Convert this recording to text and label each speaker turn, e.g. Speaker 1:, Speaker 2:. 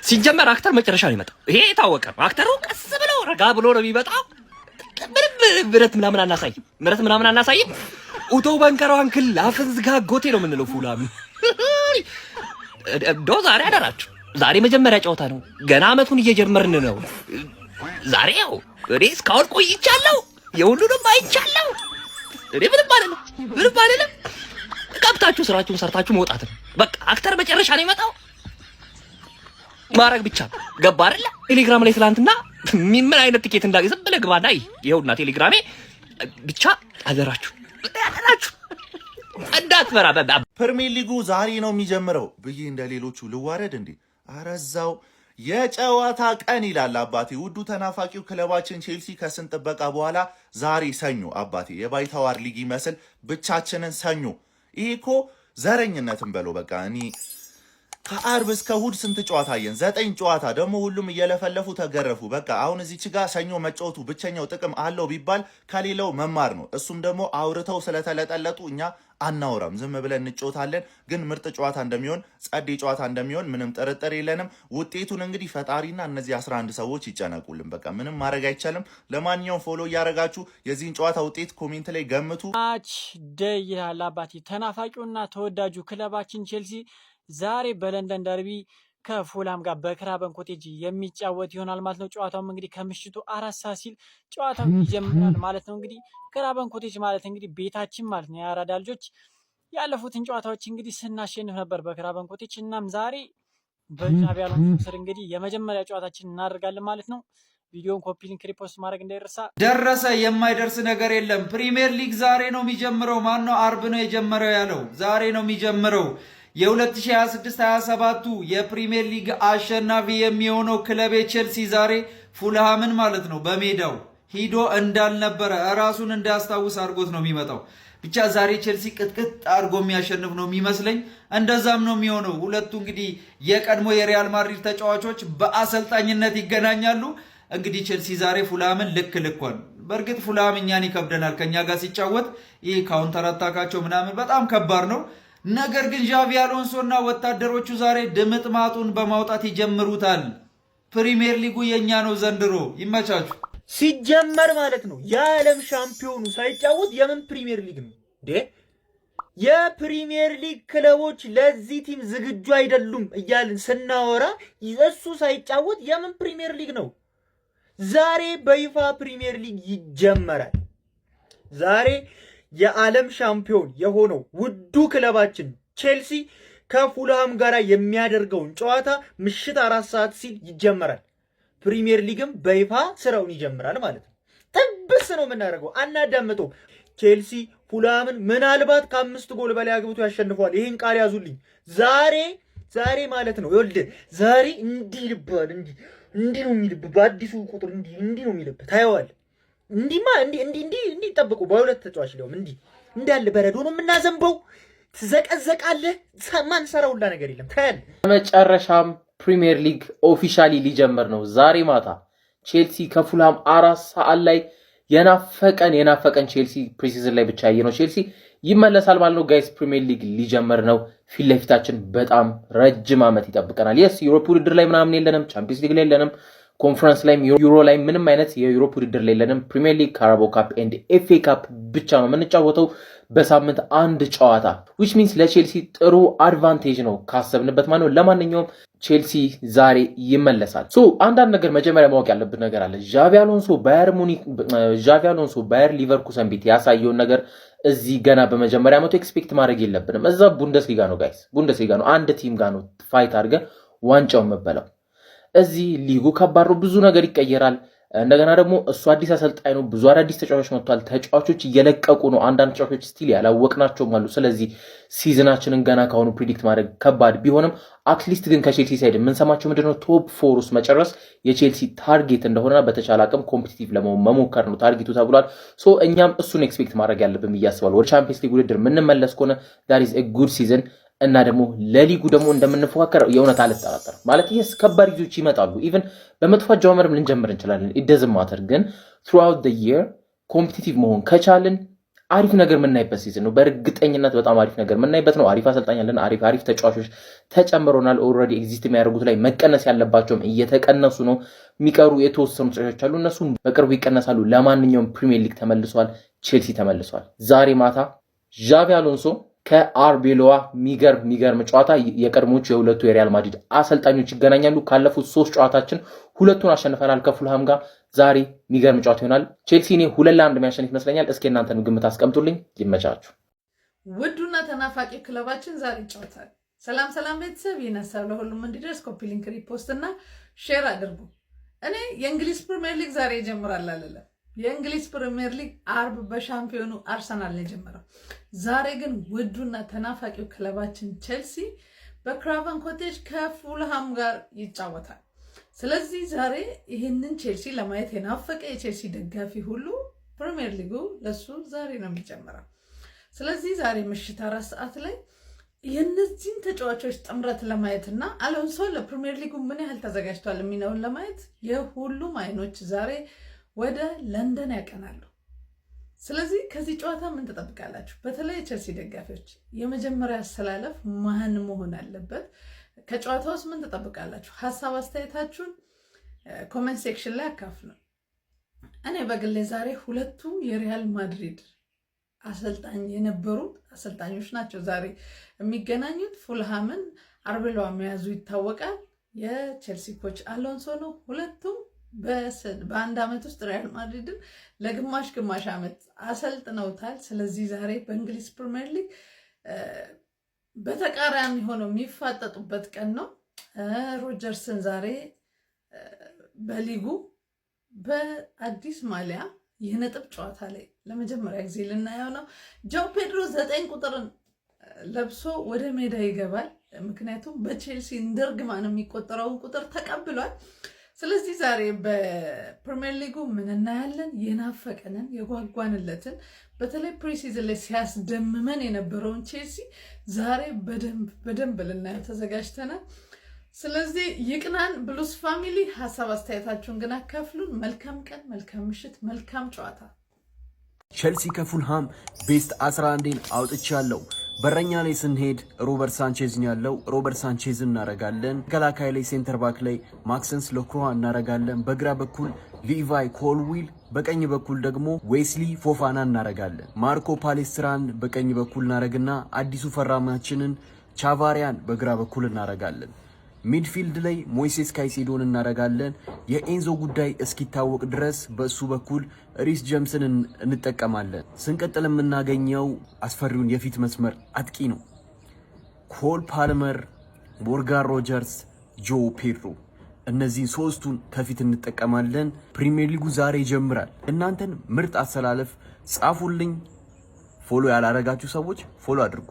Speaker 1: ሲጀመር አክተር መጨረሻ ነው የሚመጣው። ይሄ የታወቀ ነው። አክተሩ ቀስ ብሎ ረጋ ብሎ ነው የሚመጣው። ብረት ምናምን አናሳይም። ኡቶ በንከራው አንክል አፍን ዝጋ ጎቴ ነው የምንለው። ፉላም ዛሬ አደራችሁ። ዛሬ መጀመሪያ ጨዋታ ነው። ገና አመቱን እየጀመርን ነው። ዛሬ ያው እኔ እስካሁን ቆይቻለሁ። የሁሉንም አይቻለሁ። እኔ ምንም አይደለም። ገብታችሁ ስራችሁን ሰርታችሁ መውጣት ነው በቃ። አክተር መጨረሻ ነው የሚመጣው። ማረግ ብቻ ገባ አይደለ? ቴሌግራም ላይ ትላንትና ምን አይነት ትኬት እንዳገኘ ዝም ብለህ ግባና ይኸውና ቴሌግራሜ ብቻ አደራችሁ እንዳትፈራ።
Speaker 2: ፕሪሚየር ሊጉ ዛሬ ነው የሚጀምረው ብዬ እንደሌሎቹ ልዋረድ እንዴ? አረዛው የጨዋታ ቀን ይላል አባቴ። ውዱ ተናፋቂው ክለባችን ቼልሲ ከስንት ጥበቃ በኋላ ዛሬ ሰኞ አባቴ የባይታዋር ሊግ ይመስል ብቻችንን ሰኞ። ይሄ እኮ ዘረኝነትን በለው በቃ። እኔ ከአርብ እስከ እሑድ ስንት ጨዋታ አየን? 9 ጨዋታ ደግሞ ሁሉም እየለፈለፉ ተገረፉ። በቃ አሁን እዚች ጋር ሰኞ መጫወቱ ብቸኛው ጥቅም አለው ቢባል ከሌላው መማር ነው። እሱም ደግሞ አውርተው ስለተለጠለጡ እኛ አናወራም፣ ዝም ብለን እንጫወታለን። ግን ምርጥ ጨዋታ እንደሚሆን ጸዴ ጨዋታ እንደሚሆን ምንም ጥርጥር የለንም። ውጤቱን እንግዲህ ፈጣሪና እነዚህ 11 ሰዎች ይጨነቁልን። በቃ ምንም ማድረግ አይቻልም። ለማንኛውም ፎሎ እያደረጋችሁ የዚህን ጨዋታ ውጤት ኮሜንት ላይ ገምቱ።
Speaker 3: ማች ደይ ይላል አባቴ። ተናፋቂውና ተወዳጁ ክለባችን ቼልሲ ዛሬ በለንደን ደርቢ ከፉላም ጋር በክራቨን ኮቴጅ የሚጫወት ይሆናል ማለት ነው። ጨዋታውም እንግዲህ ከምሽቱ 4 ሰዓት ሲል ጨዋታው ይጀምራል ማለት ነው። እንግዲህ ክራቨን ኮቴጅ ማለት እንግዲህ ቤታችን ማለት ነው። የአራዳ ልጆች ያለፉትን ጨዋታዎች እንግዲህ ስናሸንፍ ነበር በክራቨን ኮቴጅ። እናም ዛሬ በሻቪ አሎንሶ ስር እንግዲህ የመጀመሪያ ጨዋታችን እናደርጋለን ማለት ነው። ቪዲዮን ኮፒ ሊንክ ሪፖስት ማድረግ እንዳይረሳ።
Speaker 4: ደረሰ የማይደርስ ነገር የለም። ፕሪሚየር ሊግ ዛሬ ነው የሚጀምረው። ማን ነው አርብ ነው የጀመረው ያለው? ዛሬ ነው የሚጀምረው። የ2026-27ቱ የፕሪሚየር ሊግ አሸናፊ የሚሆነው ክለብ ቼልሲ ዛሬ ፉልሃምን ማለት ነው በሜዳው ሂዶ እንዳልነበረ ራሱን እንዳያስታውስ አድርጎት ነው የሚመጣው። ብቻ ዛሬ ቼልሲ ቅጥቅጥ አድርጎ የሚያሸንፍ ነው የሚመስለኝ። እንደዛም ነው የሚሆነው። ሁለቱ እንግዲህ የቀድሞ የሪያል ማድሪድ ተጫዋቾች በአሰልጣኝነት ይገናኛሉ። እንግዲህ ቼልሲ ዛሬ ፉልሃምን ልኳል። በእርግጥ ፉልሃም እኛን ይከብደናል ከኛ ጋር ሲጫወት። ይህ ካውንተር አታካቸው ምናምን በጣም ከባድ ነው። ነገር ግን ዣቪ አሎንሶና ወታደሮቹ ዛሬ ድምጥማጡን በማውጣት ይጀምሩታል። ፕሪሚየር ሊጉ የኛ ነው ዘንድሮ። ይመቻችሁ።
Speaker 5: ሲጀመር ማለት ነው የዓለም ሻምፒዮኑ ሳይጫወት የምን ፕሪሚየር ሊግ ነው እንዴ? የፕሪሚየር ሊግ ክለቦች ለዚህ ቲም ዝግጁ አይደሉም እያልን ስናወራ እሱ ሳይጫወት የምን ፕሪሚየር ሊግ ነው? ዛሬ በይፋ ፕሪሚየር ሊግ ይጀመራል። ዛሬ የዓለም ሻምፒዮን የሆነው ውዱ ክለባችን ቼልሲ ከፉልሃም ጋር የሚያደርገውን ጨዋታ ምሽት 4 ሰዓት ሲል ይጀመራል። ፕሪሚየር ሊግም በይፋ ስራውን ይጀምራል ማለት ነው። ጥብስ ነው የምናደርገው፣ አናዳምጠው። ቼልሲ ፉልሃምን ምናልባት ከ5 ጎል በላይ አግብቶ ያሸንፈዋል። ይህን ቃል ያዙልኝ። ዛሬ ማለት ነው ይኸውልህ፣ ዛሬ እንዲህ ልባል፣ እንዲህ ነው የሚልብ፣ በአዲሱ ቁጥር እንዲህ ነው የሚልብ። ታየዋል። እንዲህ ጠብቁ። በሁለት ተጫዋች ሊሆን እንዳለ በረዶ ነው የምናዘንበው። ትዘቀዘቃለህ። ማን ሰራውላ ነገር የለም። ታያል።
Speaker 6: በመጨረሻም ፕሪሚየር ሊግ ኦፊሻሊ ሊጀምር ነው። ዛሬ ማታ ቼልሲ ከፉልሃም 4 ሰዓት ላይ የናፈቀን ቼልሲ ፕሪሲዝን ላይ ብቻ ያየነው ቼልሲ ይመለሳል ማለት ነው። ጋይስ ፕሪሚየር ሊግ ሊጀምር ነው። ፊት ለፊታችን በጣም ረጅም ዓመት ይጠብቀናል። የስ ዩሮፕ ውድድር ላይ ምናምን የለንም። ቻምፒየንስ ሊግ ላይ የለንም። ኮንፈረንስ ላይ ዩሮ ላይ ምንም አይነት የዩሮፕ ውድድር ላይ የለንም። ፕሪሚየር ሊግ፣ ካራቦ ካፕ ኤንድ ኤፍኤ ካፕ ብቻ ነው የምንጫወተው በሳምንት 1 ጨዋታ which means ለቼልሲ ጥሩ አድቫንቴጅ ነው ካሰብንበት ማለት ነው። ለማንኛውም ቼልሲ ዛሬ ይመለሳል። አንዳንድ ነገር መጀመሪያ ማወቅ ያለብን ነገር አለ። ዣቪ አሎንሶ ባየር ሊቨርኩሰን ቤት ያሳየውን ነገር እዚህ ገና በመጀመሪያ ዓመቱ ኤክስፔክት ማድረግ የለብንም። እዛ ቡንደስሊጋ ነው ጋይስ፣ ቡንደስሊጋ ነው። አንድ ቲም ጋር ነው ፋይት አድርገን ዋንጫውን መበላው። እዚህ ሊጉ ከባድ ነው። ብዙ ነገር ይቀየራል። እንደገና ደግሞ እሱ አዲስ አሰልጣኝ ነው። ብዙ አዳዲስ ተጫዋቾች መጥቷል። ተጫዋቾች እየለቀቁ ነው። አንዳንድ ተጫዋቾች ስቲል ያላወቅናቸውም አሉ። ስለዚህ ሲዝናችንን ገና ካሁኑ ፕሪዲክት ማድረግ ከባድ ቢሆንም አትሊስት ግን ከቼልሲ ሳይድ የምንሰማቸው ምንድነው ቶፕ 4 ውስጥ መጨረስ የቼልሲ ታርጌት እንደሆነና በተቻለ አቅም ኮምፒቲቲቭ ለመሆን መሞከር ነው ታርጌቱ ተብሏል። እኛም እሱን ኤክስፔክት ማድረግ ያለብን እያስባል። ወደ ቻምፒየንስ ሊግ ውድድር የምንመለስ ከሆነ that is a good season እና ደግሞ ለሊጉ ደግሞ እንደምንፎካከር የእውነት አልጠራጠርም። ማለት ይሄስ ከባድ ጊዜዎች ይመጣሉ። ኢቭን በመጥፎ አጀማመርም ልንጀምር እንችላለን። it doesn't matter ግን throughout the year ኮምፒቲቲቭ መሆን ከቻልን አሪፍ ነገር የምናይበት ሲዝን ነው። በእርግጠኝነት በጣም አሪፍ ነገር የምናይበት ነው። አሪፍ አሰልጣኝ አለን። አሪፍ ተጫዋቾች ተጨምሮናል። ኦልሬዲ ኤግዚስት የሚያደርጉት ላይ መቀነስ ያለባቸውም እየተቀነሱ ነው። የሚቀሩ የተወሰኑ ተጫዋቾች አሉ። እነሱም በቅርቡ ይቀነሳሉ። ለማንኛውም ፕሪሚየር ሊግ ተመልሷል። ቼልሲ ተመልሷል። ዛሬ ማታ ዣቪ አሎንሶ ከአርቤሎዋ የሚገርም ጨዋታ የቀድሞቹ የሁለቱ የሪያል ማድሪድ አሰልጣኞች ይገናኛሉ። ካለፉት 3 ጨዋታችን 2ቱን አሸንፈናል ከፉልሃም ጋር። ዛሬ የሚገርም ጨዋታ ይሆናል። ቼልሲ እኔ 2-1 የሚያሸንፍ ይመስለኛል። እስኪ እናንተን ግምት አስቀምጡልኝ። ይመቻችሁ።
Speaker 7: ውዱና ተናፋቂ ክለባችን ዛሬ ይጫወታል። ሰላም ቤተሰብ፣ ይህን ሀሳብ ለሁሉም እንዲደርስ ኮፒ ሊንክ፣ ሪፖስት እና ሼር አድርጉ። እኔ የእንግሊዝ ፕሪሚየር ሊግ ዛሬ ይጀምራል አልልም። የእንግሊዝ ፕሪሚየር ሊግ አርብ በሻምፒዮኑ አርሰናል ነው የጀመረው። ዛሬ ግን ውዱና ተናፋቂው ክለባችን ቼልሲ በክራቨን ኮቴጅ ከፉልሃም ጋር ይጫወታል። ስለዚህ ዛሬ ይህንን ቼልሲ ለማየት የናፈቀ የቼልሲ ደጋፊ ሁሉ ፕሪሚየር ሊጉ ለሱ ዛሬ ነው የሚጀምረው። ስለዚህ ዛሬ ምሽት 4 ሰዓት ላይ የእነዚህን ተጫዋቾች ጥምረት ለማየት እና አሎንሶ ለፕሪሚየር ሊጉ ምን ያህል ተዘጋጅቷል የሚለውን ለማየት የሁሉም አይኖች ዛሬ ወደ ለንደን ያቀናሉ። ስለዚህ ከዚህ ጨዋታ ምን ትጠብቃላችሁ? በተለይ የቼልሲ ደጋፊዎች የመጀመሪያ አሰላለፍ ማን መሆን አለበት? ከጨዋታ ውስጥ ምን ትጠብቃላችሁ? ሀሳብ አስተያየታችሁን ኮሜንት ሴክሽን ላይ አካፍሉ። እኔ በግሌ ዛሬ 2ቱ የሪያል ማድሪድ አሰልጣኝ የነበሩት አሰልጣኞች ናቸው ዛሬ የሚገናኙት። ፉልሃምን አርቤሎዋ መያዙ ይታወቃል። የቼልሲ ኮች አሎንሶ ነው። ሁለቱም በአንድ ዓመት ውስጥ ሪያል ማድሪድን ለግማሽ ዓመት አሰልጥነውታል። ስለዚህ ዛሬ በእንግሊዝ ፕሪሚየር ሊግ በተቃራኒ ሆነው የሚፋጠጡበት ቀን ነው። ሮጀርስን ዛሬ በሊጉ በአዲስ ማሊያ የነጥብ ጨዋታ ላይ ለመጀመሪያ ጊዜ ልናየው ነው። ጆው ፔድሮ 9 ቁጥርን ለብሶ ወደ ሜዳ ይገባል። ምክንያቱም በቼልሲ እንደርግማን የሚቆጠረውን ቁጥር ተቀብሏል። ስለዚህ ዛሬ በፕሪሚየር ሊጉ ምን እናያለን? የናፈቀንን የጓጓንለትን በተለይ ፕሪሲዝን ላይ ሲያስደምመን የነበረውን ቼልሲ ዛሬ በደንብ ልናየው ተዘጋጅተናል። ስለዚህ ይቅናን ብሉስ ፋሚሊ። ሀሳብ አስተያየታችሁን ግን አካፍሉን። መልካም ቀን፣ መልካም ምሽት፣ መልካም ጨዋታ።
Speaker 8: ቼልሲ ከፉልሃም ቤስት 11ን አውጥቻለሁ። በረኛ ላይ ስንሄድ ሮበርት ሳንቼዝ ነው ያለው። ሮበርት ሳንቼዝ እናረጋለን። ተከላካይ ላይ ሴንተር ባክ ላይ ማክሰንስ ለክሮዋ እናረጋለን። በግራ በኩል ሊቫይ ኮልዊል፣ በቀኝ በኩል ደግሞ ዌስሊ ፎፋና እናረጋለን። ማርኮ ፓሌስትራን በቀኝ በኩል እናረግና አዲሱ ፈራማችንን ቻቫሪያን በግራ በኩል እናረጋለን። ሚድፊልድ ላይ ሞይሴስ ካይሴዶን እናረጋለን። የኤንዞ ጉዳይ እስኪታወቅ ድረስ በእሱ በኩል ሪስ ጀምስን እንጠቀማለን። ስንቀጥል የምናገኘው አስፈሪውን የፊት መስመር አጥቂ ነው። ኮል ፓልመር፣ ሞርጋን ሮጀርስ፣ ጆ ፔድሮ፣ እነዚህን 3ቱን ከፊት እንጠቀማለን። ፕሪሚየር ሊጉ ዛሬ ይጀምራል። እናንተን ምርጥ አሰላለፍ ጻፉልኝ። ፎሎ ያላረጋችሁ ሰዎች ፎሎ አድርጉ።